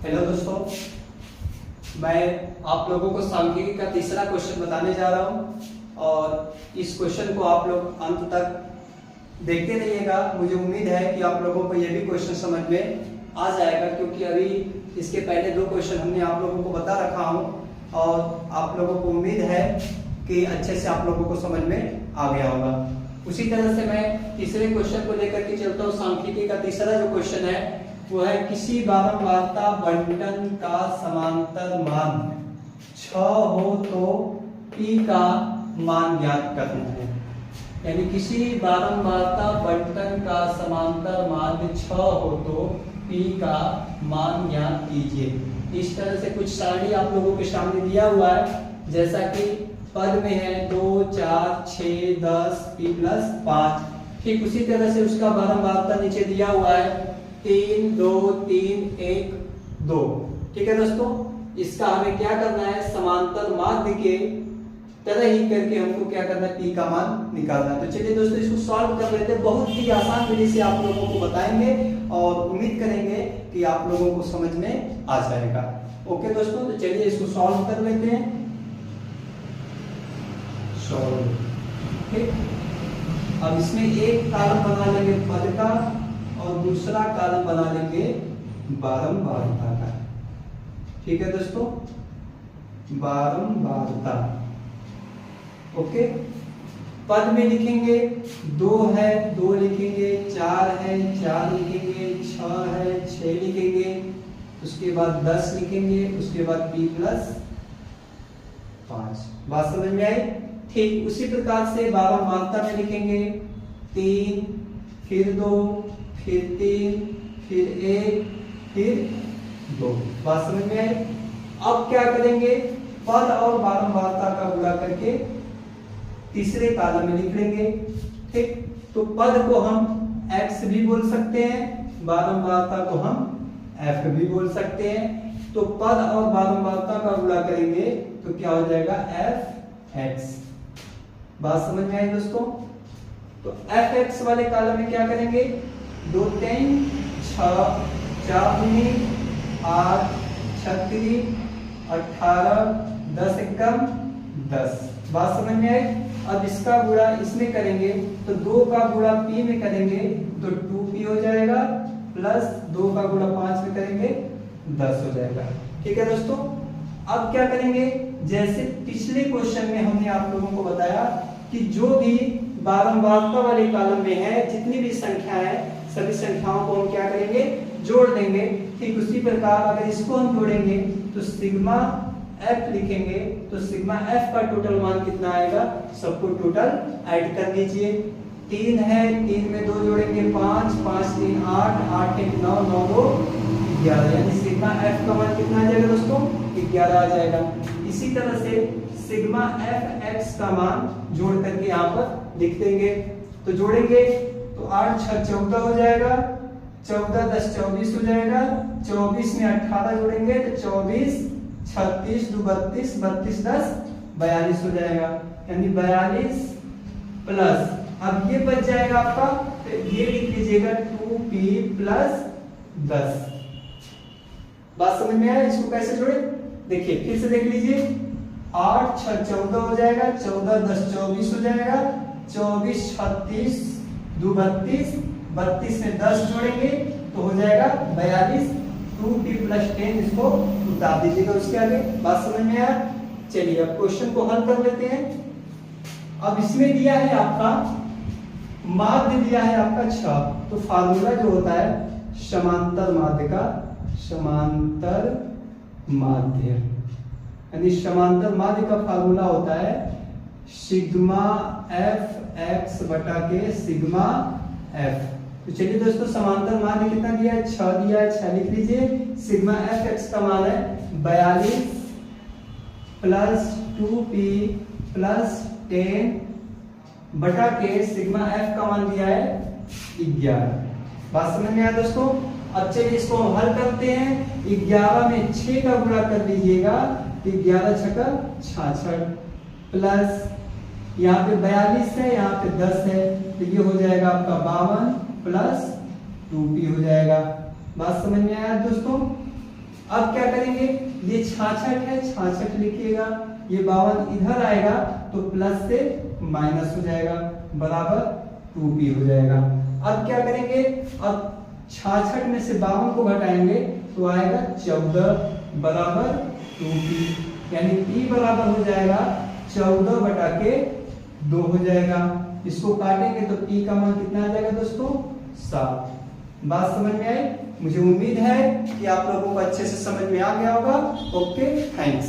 Hello दोस्तों, मैं आप लोगों को सांख्यिकी का तीसरा क्वेश्चन बताने जा रहा हूं और इस क्वेश्चन को आप लोग अंत तक देखते रहिएगा। मुझे उम्मीद है कि आप लोगों को यह भी क्वेश्चन समझ में आ जाएगा, क्योंकि अभी इसके पहले दो क्वेश्चन हमने आप लोगों को बता रखा हूं और आप लोगों को उम्मीद है कि अच्छे से आप लोगों को समझ में आ गया होगा। उसी तरह से मैं तीसरे क्वेश्चन को लेकर के चलता हूँ। सांख्यिकी का तीसरा जो क्वेश्चन है वो है, किसी बारंबारता बंटन का समांतर मान 6 हो तो p का मान ज्ञात करना है। यानी किसी बारंबारता बंटन का समांतर मान 6 हो तो p का मान ज्ञात कीजिए। इस तरह से कुछ सारणी आप लोगों के सामने दिया हुआ है, जैसा कि पद में है 2, 4, 6, 10 p + 5। ठीक उसी तरह से उसका बारंबारता नीचे दिया हुआ है 3, 2, 3, 1, 2। ठीक है दोस्तों, इसका हमें क्या करना है, समांतर माध्य के तरह ही करके हमको क्या करना है, p का मान निकालना है। तो चलिए दोस्तों, इसको सॉल्व कर लेते हैं। बहुत ही आसान विधि से आप लोगों को बताएंगे और उम्मीद करेंगे कि आप लोगों को समझ में आ जाएगा। ओके दोस्तों, तो चलिए इसको सॉल्व कर लेते हैं। सॉल्व। ठीक, अब इसमें एक कॉलम बना लेंगे पद का और दूसरा कॉलम बना लेंगे बारंबारता का। ठीक है दोस्तों, बारंबारता। ओके, पद में लिखेंगे 2 है 2 लिखेंगे, 4 है 4 लिखेंगे, 6 है 6 लिखेंगे, उसके बाद 10 लिखेंगे, उसके बाद p + 5। बात समझ में आई? ठीक उसी प्रकार से बारंबारता में लिखेंगे 3, फिर 2, फिर 3, फिर 1, फिर 2। बात समझ में आई? अब क्या करेंगे, पद और बारंबारता का गुणा करके तीसरे कॉलम में लिख लेंगे। ठीक, तो पद को हम x भी बोल सकते हैं, बारंबारता को हम f भी बोल सकते हैं। तो पद और बारंबारता का गुणा करेंगे तो क्या हो जाएगा, fx। बात समझ में आई दोस्तों? तो fx वाले कॉलम में क्या करेंगे, 2, 3, 6, 4, 8, 36, 18, 10, 1, 10। बात समझ में आई? अब इसका गुणा इसमें करेंगे तो 2 का गुणा p में करेंगे तो 2p हो जाएगा, प्लस 2 का गुणा 5 में करेंगे 10 हो जाएगा। ठीक है दोस्तों, अब क्या करेंगे, जैसे पिछले क्वेश्चन में हमने आप लोगों को बताया कि जो भी बारंबारता वाले कॉलम में है जितनी भी संख्या है सभी संख्याओं को हम क्या करेंगे, जोड़ देंगे। ठीक उसी प्रकार अगर इसको हम जोड़ेंगे तो सिग्मा f लिखेंगे तो सिग्मा f का टोटल मान कितना आएगा, सबको टोटल ऐड कर लीजिए। 3 है, 3 में 2 जोड़ेंगे 5, 5, 3, 8, 8, 1, 9, 9, 2, 11। यानी सिग्मा f का मान कितना आ जाएगा दोस्तों, 11 आ जाएगा। इसी तरह से सिग्मा fx का मान जोड़ करके यहाँ पर लिख देंगे। तो जोड़ेंगे तो 8, 6, 14 हो जाएगा, 14, 10, 24 हो जाएगा, 24 में 18 जोड़ेंगे तो 24, 36, 2, 32, 32, 10, 42 हो जाएगा। यानी 42 प्लस, अब ये बच जाएगा आपका, तो ये लिख लीजिएगा 2p + 10। बात समझ में आया? इसको कैसे जोड़े, देखिए फिर से देख लीजिए। 8, 6, 14 हो जाएगा, 14, 10, 24 हो जाएगा, 24, 36, 2, 32, 32 में 10 जोड़ेंगे तो हो जाएगा 42, 2p + 10, इसको उतार दीजिएगा उसके आगे। बात समझ में आया? चलिए अब क्वेश्चन को हल कर लेते हैं। अब इसमें दिया है आपका माध्य, दिया है आपका 6। तो फार्मूला जो होता है समांतर माध्य का, समांतर माध्य यानी समांतर माध्य का फार्मूला होता है सिग्मा fx बटा के सिग्मा f। तो चलिए दोस्तों, समांतर माध्य कितना दिया है, 6 दिया है, 6 लिख लीजिए। सिग्मा fx का मान है 42 प्लस 2p प्लस 10 बटा के सिग्मा f का मान दिया है 11। बात समझ में आया दोस्तों? अब चलिए इसको हम हल करते हैं। 11 में 6 का गुणा कर लीजिएगा, 11 छक्का 66 प्लस यहाँ पे 42 है, यहाँ पे 10 है, तो ये हो जाएगा आपका 52 प्लस 2p हो जाएगा। बात समझ में आया दोस्तों? अब क्या करेंगे, ये 66 है, 66 लिखिएगा, ये 52 इधर आएगा तो प्लस से माइनस हो जाएगा, बराबर 2p हो जाएगा। अब क्या करेंगे, अब 66 में से 52 को घटाएंगे तो आएगा 14 बराबर 2p, यानी p बराबर हो जाएगा 14/2 हो जाएगा। इसको काटेंगे तो p का मान कितना आ जाएगा दोस्तों, 7। बात समझ में आई? मुझे उम्मीद है कि आप लोगों को अच्छे से समझ में आ गया होगा। Okay, thanks.